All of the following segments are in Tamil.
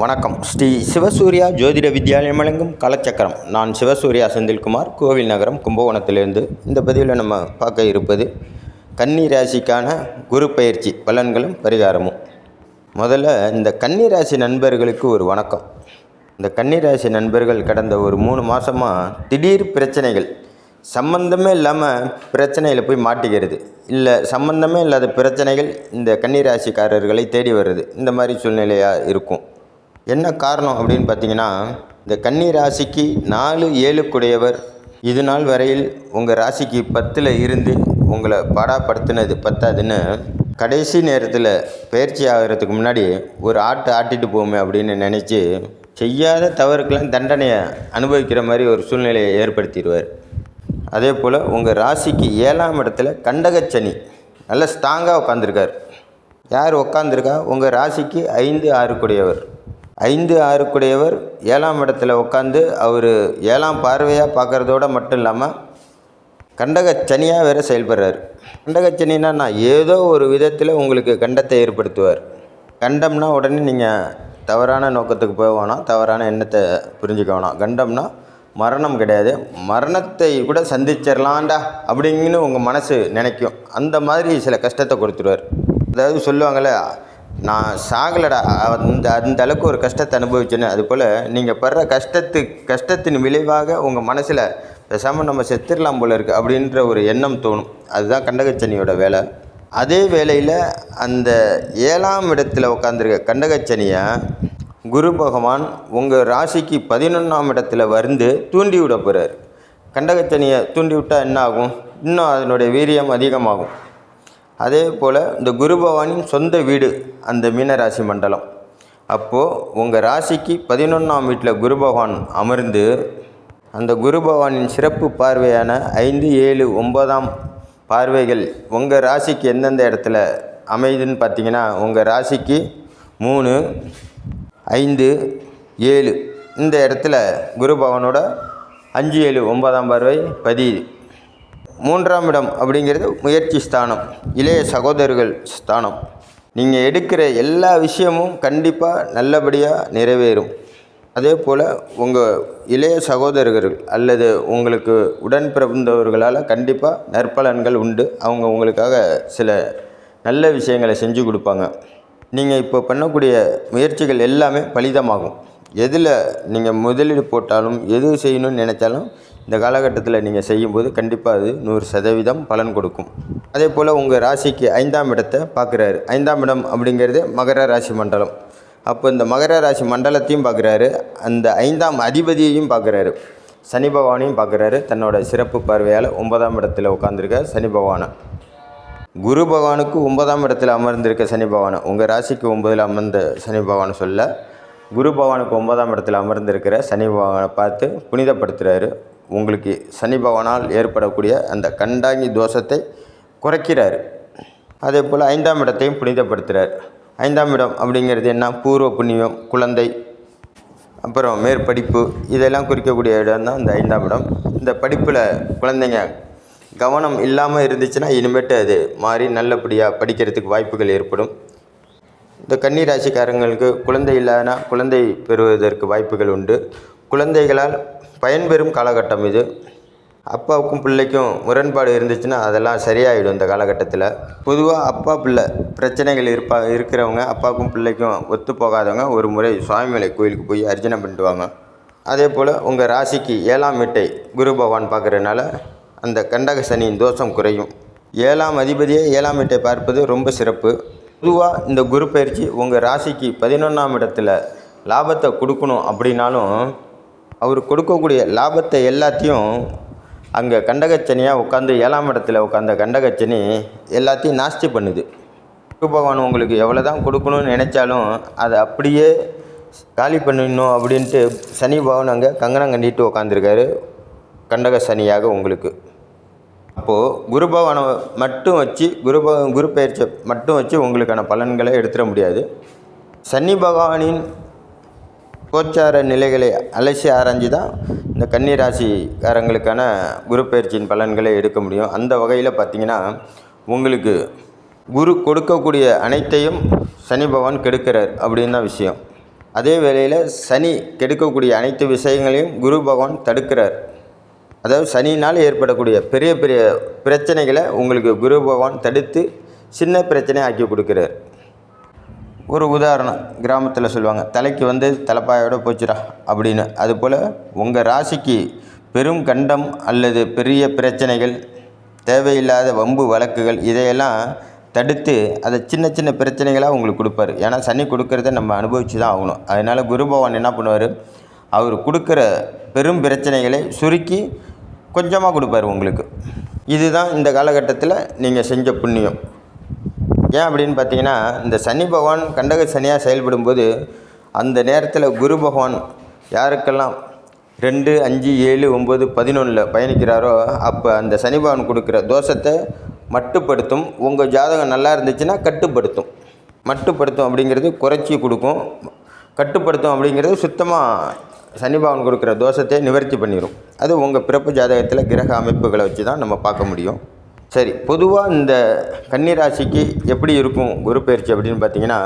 வணக்கம். ஸ்ரீ சிவசூர்யா ஜோதிட வித்யாலயம் வழங்கும் காலச்சக்கரம். நான் சிவசூர்யா செந்தில்குமார், கோவில் நகரம், கும்பகோணத்திலிருந்து. இந்த பதிவில் நம்ம பார்க்க இருப்பது கன்னி ராசிக்கான குரு பயிற்சி பலன்களும் பரிகாரமும். முதல்ல இந்த கன்னி ராசி நண்பர்களுக்கு ஒரு வணக்கம். இந்த கன்னி ராசி நண்பர்கள் கடந்த ஒரு 3 மாதமாக திடீர் பிரச்சனைகள், சம்பந்தமே இல்லாமல் பிரச்சனையில் போய் மாட்டிக்கிறது, இல்லை சம்பந்தமே இல்லாத பிரச்சனைகள் இந்த கன்னிராசிக்காரர்களை தேடி வருது. இந்த மாதிரி சூழ்நிலையாக இருக்கும். என்ன காரணம் அப்படின்னு பார்த்தீங்கன்னா, இந்த கன்னி ராசிக்கு 4, 7 கூடையவர் இது நாள் வரையில் உங்கள் ராசிக்கு 10ல் இருந்து உங்களை பாடாப்படுத்தினது பத்தாதுன்னு கடைசி நேரத்தில் பயிற்சி ஆகிறதுக்கு முன்னாடி ஒரு ஆட்டிட்டு போமே அப்படின்னு நினச்சி செய்யாத தவறுக்கெல்லாம் தண்டனையை அனுபவிக்கிற மாதிரி ஒரு சூழ்நிலையை ஏற்படுத்திடுவார். அதே போல் உங்கள் ராசிக்கு 7ஆம் இடத்துல கண்டகச்சனி நல்ல ஸ்ட்ராங்காக உட்காந்துருக்கார். யார் உட்காந்துருக்கா? உங்கள் ராசிக்கு 5, 6 கூடையவர். 5, 6 கூடையவர் 7ஆம் இடத்துல உட்காந்து அவர் 7ஆம் பார்வையாக பார்க்குறதோடு மட்டும் இல்லாமல் கண்டகச்சனியாக வேறு செயல்படுறார். கண்டகச்சனின்னா நான் ஏதோ ஒரு விதத்தில் உங்களுக்கு கண்டத்தை ஏற்படுத்துவார். கண்டம்னா உடனே நீங்கள் தவறான நோக்கத்துக்கு போக வேணாம், தவறான எண்ணத்தை புரிஞ்சுக்க வேணாம். கண்டம்னா மரணம் கிடையாது, மரணத்தை கூட சந்திச்சிடலாண்டா அப்படிங்கன்னு உங்கள் மனசு நினைக்கும். அந்த மாதிரி சில கஷ்டத்தை கொடுத்துருவார். அதாவது சொல்லுவாங்கள்ல, நான் சாகலடா, அந்த அளவுக்கு ஒரு கஷ்டத்தை அனுபவிச்சேன்னு. அதுபோல் நீங்கள் படுற கஷ்டத்தின் விளைவாக உங்கள் மனசில் பேசாமல் நம்ம செத்துடலாம் போல இருக்குது அப்படின்ற ஒரு எண்ணம் தோணும். அதுதான் கண்டகச்சனியோட வேலை. அதே வேளையில் அந்த 7ஆம் இடத்துல உட்காந்துருக்க கண்டகச்சனியை குரு பகவான் உங்கள் ராசிக்கு 11ஆம் இடத்துல வந்து தூண்டி விட போகிறார். கண்டகச்சனியை தூண்டி விட்டால் என்ன ஆகும்? இன்னும் அதனுடைய வீரியம் அதிகமாகும். அதே போல் இந்த குரு பகவானின் சொந்த வீடு அந்த மீனராசி மண்டலம். அப்போது உங்கள் ராசிக்கு 11ஆம் வீட்டில் குரு பகவான் அமர்ந்து அந்த குரு பகவானின் சிறப்பு பார்வையான 5, 7, 9ஆம் பார்வைகள் உங்கள் ராசிக்கு எந்தெந்த இடத்துல அமைதுன்னு பார்த்தீங்கன்னா, உங்கள் ராசிக்கு 3, 5, 7 இந்த இடத்துல குரு பகவானோட 5, 7, 9ஆம் பார்வை பதியுது. 3ஆம் இடம் அப்படிங்கிறது முயற்சி ஸ்தானம், இளைய சகோதரர்கள் ஸ்தானம். நீங்கள் எடுக்கிற எல்லா விஷயமும் கண்டிப்பாக நல்லபடியாக நிறைவேறும். அதே போல் உங்கள் இளைய சகோதரர்கள் அல்லது உங்களுக்கு உடன் பிறந்தவர்களால் கண்டிப்பாக நற்பலன்கள் உண்டு. அவங்க உங்களுக்காக சில நல்ல விஷயங்களை செஞ்சு கொடுப்பாங்க. நீங்கள் இப்போ பண்ணக்கூடிய முயற்சிகள் எல்லாமே பலிதமாகும். எதில் நீங்கள் முதலீடு போட்டாலும், எது செய்யணும்னு நினச்சாலும் இந்த காலகட்டத்தில் நீங்கள் செய்யும்போது கண்டிப்பாக அது 100% பலன் கொடுக்கும். அதே போல் உங்கள் ராசிக்கு 5ஆம் இடத்தை பார்க்குறாரு. 5ஆம் இடம் அப்படிங்கிறது மகர ராசி மண்டலம். அப்போ இந்த மகர ராசி மண்டலத்தையும் பார்க்குறாரு, அந்த 5ஆம் அதிபதியையும் பார்க்குறாரு, சனி பகவானையும் பார்க்குறாரு. தன்னோட சிறப்பு பார்வையால் 9ஆம் இடத்துல உட்காந்துருக்க சனி பகவானை, குரு பகவானுக்கு 9ஆம் இடத்துல அமர்ந்திருக்க சனி பகவானை, உங்கள் ராசிக்கு 9ல் அமர்ந்த சனி பகவானை சொல்ல, குரு பகவானுக்கு 9ஆம் இடத்துல அமர்ந்திருக்கிற சனி பகவானை பார்த்து புனிதப்படுத்துகிறாரு. உங்களுக்கு சனி பகவானால் ஏற்படக்கூடிய அந்த கண்டாங்கி தோஷத்தை குறைக்கிறார். அதே போல் 5ஆம் இடத்தையும் புனிதப்படுத்துகிறார். 5ஆம் இடம் அப்படிங்கிறது என்ன? பூர்வ புண்ணியம், குழந்தை, அப்புறம் மேற்படிப்பு, இதெல்லாம் குறிக்கக்கூடிய இடம் தான் இந்த 5ஆம் இடம். இந்த படிப்பில் குழந்தைங்க கவனம் இல்லாமல் இருந்துச்சுன்னா இனிமேட்டு அது மாறி நல்லபடியாக படிக்கிறதுக்கு வாய்ப்புகள் ஏற்படும். இந்த கன்னி ராசிக்காரங்களுக்கு குழந்தை இல்லைன்னா குழந்தை பெறுவதற்கு வாய்ப்புகள் உண்டு. குழந்தைகளால் பயன்பெறும் காலகட்டம் இது. அப்பாவுக்கும் பிள்ளைக்கும் முரண்பாடு இருந்துச்சுன்னா அதெல்லாம் சரியாயிடும். இந்த காலகட்டத்தில் பொதுவாக அப்பா பிள்ளை பிரச்சனைகள் இருக்கிறவங்க, அப்பாவுக்கும் பிள்ளைக்கும் ஒத்து போகாதவங்க ஒரு முறை சுவாமிமலை கோயிலுக்கு போய் அர்ச்சனை பண்ணிட்டு வாங்க. அதே போல் உங்கள் ராசிக்கு 7ஆம் வீட்டை குரு பகவான் பார்க்குறதுனால அந்த கண்டக சனியின் தோஷம் குறையும். 7ஆம் அதிபதியை 7ஆம் வீட்டை பார்ப்பது ரொம்ப சிறப்பு. பொதுவாக இந்த குரு பயிற்சி உங்கள் ராசிக்கு 11ஆம் இடத்துல லாபத்தை கொடுக்கணும் அப்படின்னாலும், அவர் கொடுக்கக்கூடிய லாபத்தை எல்லாத்தையும் அங்கே கண்டகச்சனியாக உட்காந்து 7ஆம் இடத்துல உட்காந்த கண்டகச்சனி எல்லாத்தையும் நாஸ்தி பண்ணுது. குரு பகவான் உங்களுக்கு எவ்வளோ தான் கொடுக்கணும்னு நினச்சாலும் அதை அப்படியே காலி பண்ணிடணும் அப்படின்ட்டு சனி பகவான் அங்கே கங்கணம் கண்டிட்டு உட்காந்துருக்காரு கண்டக சனியாக உங்களுக்கு. அப்போது குரு பகவானை மட்டும் வச்சு குரு பயிற்சியை மட்டும் வச்சு உங்களுக்கான பலன்களை எடுத்துட முடியாது. சனி பகவானின் கோச்சார நிலைகளை அலசி ஆராய்ஞ்சு தான் இந்த கன்னி ராசிக்காரங்களுக்கான குரு பயிற்சியின் பலன்களை எடுக்க முடியும். அந்த வகையில் பார்த்திங்கன்னா, உங்களுக்கு குரு கொடுக்கக்கூடிய அனைத்தையும் சனி பகவான் கெடுக்கிறார் அப்படின்னு தான் விஷயம். அதே வேளையில் சனி கெடுக்கக்கூடிய அனைத்து விஷயங்களையும் குரு பகவான் தடுக்கிறார். அதாவது சனியினால் ஏற்படக்கூடிய பெரிய பெரிய பிரச்சனைகளை உங்களுக்கு குரு பகவான் தடுத்து சின்ன பிரச்சனை ஆக்கி கொடுக்குறார். ஒரு உதாரணம் கிராமத்தில் சொல்லுவாங்க, தலைக்கு வந்து தலைப்பாயோட போச்சுடா அப்படின்னு. அதுபோல் உங்கள் ராசிக்கு பெரும் கண்டம் அல்லது பெரிய பிரச்சனைகள், தேவையில்லாத வம்பு வழக்குகள் இதையெல்லாம் தடுத்து அதை சின்ன சின்ன பிரச்சனைகளாக உங்களுக்கு கொடுப்பாரு. ஏன்னா சனி கொடுக்கறத நம்ம அனுபவித்து தான் ஆகணும். அதனால் குரு பகவான் என்ன பண்ணுவார், அவர் கொடுக்குற பெரும் பிரச்சனைகளை சுருக்கி கொஞ்சமாக கொடுப்பார் உங்களுக்கு. இதுதான் இந்த காலகட்டத்தில் நீங்கள் செஞ்ச புண்ணியம். ஏன் அப்படின்னு பார்த்தீங்கன்னா, இந்த சனி பகவான் கண்டக சனியாக செயல்படும்போது அந்த நேரத்தில் குரு பகவான் யாருக்கெல்லாம் 2, 5, 7, 9, 11 பயணிக்கிறாரோ அப்போ அந்த சனி பகவான் கொடுக்குற தோஷத்தை மட்டுப்படுத்தும். உங்கள் ஜாதகம் நல்லா இருந்துச்சுன்னா கட்டுப்படுத்தும். மட்டுப்படுத்தும் அப்படிங்கிறது குறைச்சி கொடுக்கும், கட்டுப்படுத்தும் அப்படிங்கிறது சுத்தமாக சனி பகவான் கொடுக்குற தோஷத்தை நிவர்த்தி பண்ணிடும். அது உங்கள் பிறப்பு ஜாதகத்தில் கிரக அமைப்புகளை வச்சு தான் நம்ம பார்க்க முடியும். சரி, பொதுவாக இந்த கன்னி ராசிக்கு எப்படி இருக்கும் குரு பயிற்சி அப்படின்னு பார்த்தீங்கன்னா,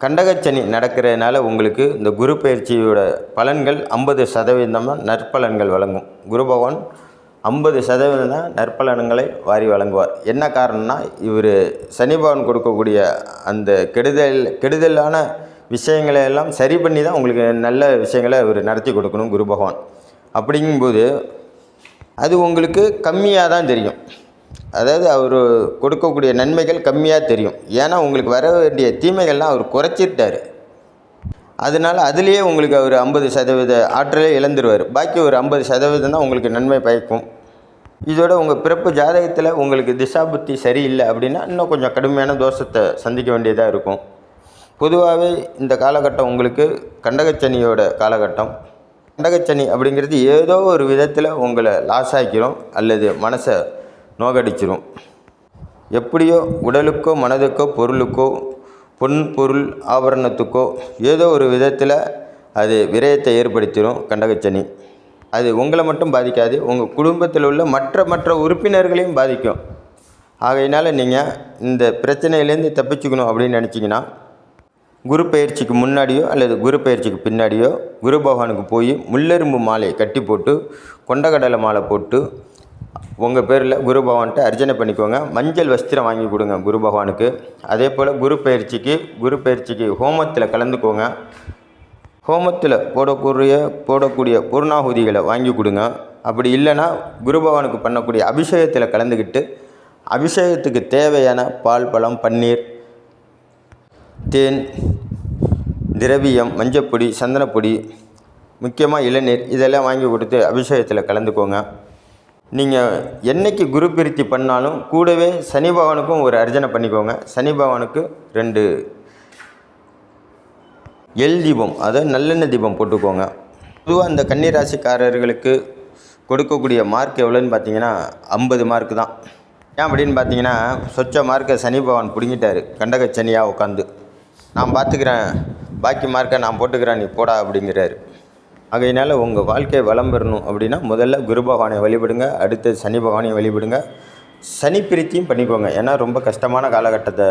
கண்டகச்சனி நடக்கிறதுனால உங்களுக்கு இந்த குரு பயிற்சியோட பலன்கள் 50% நற்பலன்கள் வழங்கும். குரு பகவான் 50% நற்பலன்களை வாரி வழங்குவார். என்ன காரணம்னா, இவர் சனி பகவான் கொடுக்கக்கூடிய அந்த கெடுதலான விஷயங்களை எல்லாம் சரி பண்ணி தான் உங்களுக்கு நல்ல விஷயங்களை இவர் நடத்தி கொடுக்கணும் குரு பகவான். அப்படிங்கும்போது அது உங்களுக்கு கம்மியாக தான் தெரியும். அதாவது அவர் கொடுக்கக்கூடிய நன்மைகள் கம்மியாக தெரியும். ஏன்னா உங்களுக்கு வர வேண்டிய தீமைகள்லாம் அவர் குறைச்சிட்டார். அதனால் அதுலேயே உங்களுக்கு அவர் 50% ஆற்றலே இழந்துருவார். பாக்கி ஒரு 50% தான் உங்களுக்கு நன்மை பயக்கும். இதோட உங்கள் பிறப்பு ஜாதகத்தில் உங்களுக்கு திசா புத்தி சரியில்லை அப்படின்னா இன்னும் கொஞ்சம் கடுமையான தோஷத்தை சந்திக்க வேண்டியதாக இருக்கும். பொதுவாகவே இந்த காலகட்டம் உங்களுக்கு கண்டகச்சனியோட காலகட்டம். கண்டகச்சனி அப்படிங்கிறது ஏதோ ஒரு விதத்தில் உங்களை லாஸ் ஆக்கிரும் அல்லது மனசை நோகடிச்சிரும். எப்படியோ உடலுக்கோ மனதுக்கோ பொருளுக்கோ பொருள் ஆபரணத்துக்கோ ஏதோ ஒரு விதத்தில் அது விரயத்தை ஏற்படுத்திடும் கண்டகச்சனி. அது உங்களை மட்டும் பாதிக்காது, உங்கள் குடும்பத்தில் உள்ள மற்ற உறுப்பினர்களையும் பாதிக்கும். ஆகையினால் நீங்கள் இந்த பிரச்சனையிலேருந்து தப்பிச்சுக்கணும் அப்படின்னு நினச்சிங்கன்னா, குரு பயிற்சிக்கு முன்னாடியோ அல்லது குரு பயிற்சிக்கு பின்னாடியோ குரு பகவானுக்கு போய் முள்ளெரும்பு மாலையை கட்டி போட்டு கொண்டக்கடலை மாலை போட்டு உங்கள் பேரில் குரு பகவான்கிட்ட அர்ச்சனை பண்ணிக்கோங்க. மஞ்சள் வஸ்திரம் வாங்கி கொடுங்க குரு பகவானுக்கு. அதே போல் குரு பயிற்சிக்கு ஹோமத்தில் கலந்துக்கோங்க. ஹோமத்தில் போடக்கூடிய பூர்ணாகுதிகளை வாங்கி கொடுங்க. அப்படி இல்லைன்னா குரு பகவானுக்கு பண்ணக்கூடிய அபிஷேகத்தில் கலந்துக்கிட்டு அபிஷேகத்துக்கு தேவையான பால், பழம், பன்னீர், தேன், திரவியம், மஞ்சப்பொடி, சந்தனப்பொடி, முக்கியமாக இளநீர் இதெல்லாம் வாங்கி கொடுத்து அபிஷேகத்தில் கலந்துக்கோங்க. நீங்கள் என்னைக்கு குரு பயிற்சி பண்ணாலும் கூடவே சனி பகவானுக்கும் ஒரு அர்ச்சனை பண்ணிக்கோங்க. சனி பகவானுக்கு 2 எல் தீபம், அதாவது நல்லெண்ணெய் தீபம் போட்டுக்கோங்க. பொதுவாக இந்த கன்னி ராசிக்காரர்களுக்கு கொடுக்கக்கூடிய மார்க் எவ்வளோன்னு பார்த்தீங்கன்னா 50 மார்க்கு தான். ஏன் அப்படின்னு பார்த்தீங்கன்னா, சொச்ச மார்க்கை சனி பகவான் பிடுங்கிட்டார். கண்டகச்சனியாக உட்காந்து நான் பார்த்துக்கிறேன், பாக்கி மார்க்கை நான் போட்டுக்கிறேன், நீ போடா அப்படிங்கிறாரு. ஆகையினால் உங்கள் வாழ்க்கையை வளம் பெறணும் அப்படின்னா முதல்ல குரு பகவானை வழிபடுங்க, அடுத்து சனி பகவானையும் வழிபடுங்க. சனி பிரீத்தியும் பண்ணிக்கோங்க. ஏன்னா ரொம்ப கஷ்டமான காலகட்டத்தை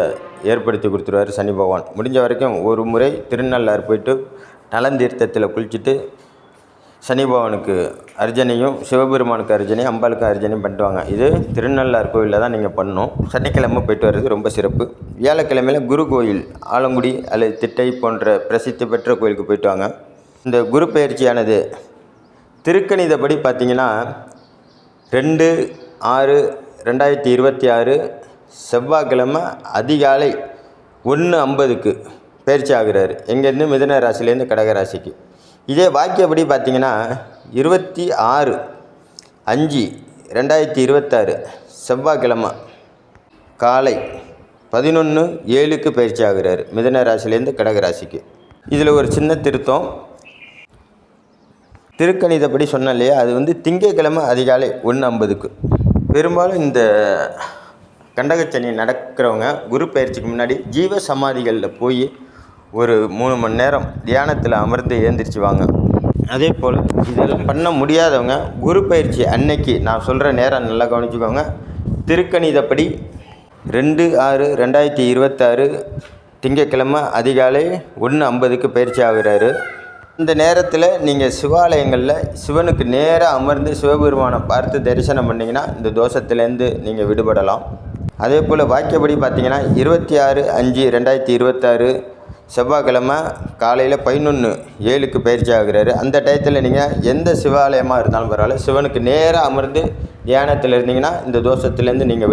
ஏற்படுத்தி கொடுத்துருவார் சனி பகவான். முடிஞ்ச வரைக்கும் ஒரு முறை திருநள்ளாறு போயிட்டு நலந்தீர்த்தத்தில் குளிச்சுட்டு சனி பகவானுக்கு அர்ச்சனையும் சிவபெருமானுக்கு அர்ச்சனையும் அம்பாளுக்கு அர்ச்சனையும் பண்ணிட்டுவாங்க. இது திருநள்ளாறு கோயிலில் தான் நீங்கள் பண்ணணும். சனிக்கிழமை போயிட்டு வர்றது ரொம்ப சிறப்பு. வியாழக்கிழமையில் குரு கோயில், ஆலங்குடி அல்லது திட்டை போன்ற பிரசித்தி பெற்ற கோயிலுக்கு போயிட்டு வாங்க. இந்த குரு பயிற்சியானது திருக்கணிதப்படி பார்த்திங்கன்னா 2/6/2026 செவ்வாய்க்கிழமை அதிகாலை 1:50க்கு பயிற்சி ஆகிறார். எங்கேருந்து? மிதுன ராசிலேருந்து கடக ராசிக்கு. இதே வாக்கியப்படி பார்த்திங்கன்னா 26/5/2026 செவ்வாய்க்கிழமை காலை 11:07க்கு பயிற்சி ஆகிறார் மிதுன ராசிலேருந்து கடக ராசிக்கு. இதில் ஒரு சின்ன திருத்தம், திருக்கணிதப்படி சொன்ன இல்லையா, அது திங்கட்கிழமை அதிகாலை 1:50க்கு. பெரும்பாலும் இந்த கண்டகச்சனி நடக்கிறவங்க குரு பயிற்சிக்கு முன்னாடி ஜீவ சமாதிகளில் போய் ஒரு 3 மணி நேரம் தியானத்தில் அமர்ந்து எழுந்திரிச்சு வாங்க. அதே போல் இதெல்லாம் பண்ண முடியாதவங்க குரு பயிற்சி அன்னைக்கு நான் சொல்கிற நேரம் நல்லா கவனிச்சுக்கோங்க. திருக்கணிதப்படி 2/6/2026 திங்கட்கிழமை அதிகாலை 1:50க்கு பயிற்சி ஆகுறாரு. இந்த நேரத்தில் நீங்கள் சிவாலயங்களில் சிவனுக்கு நேராக அமர்ந்து சிவபெருமானை பார்த்து தரிசனம் பண்ணிங்கன்னா இந்த தோஷத்துலேருந்து நீங்கள் விடுபடலாம். அதே போல் வாக்கியப்படி பார்த்தீங்கன்னா 26/5/2026 செவ்வாய்க்கிழமை காலையில் 11:07க்கு பயிற்சி ஆகுறாரு. அந்த டயத்தில் நீங்கள் எந்த சிவாலயமாக இருந்தாலும் பரவாயில்ல, சிவனுக்கு நேராக அமர்ந்து தியானத்தில் இருந்தீங்கன்னா இந்த தோஷத்துலேருந்து நீங்கள்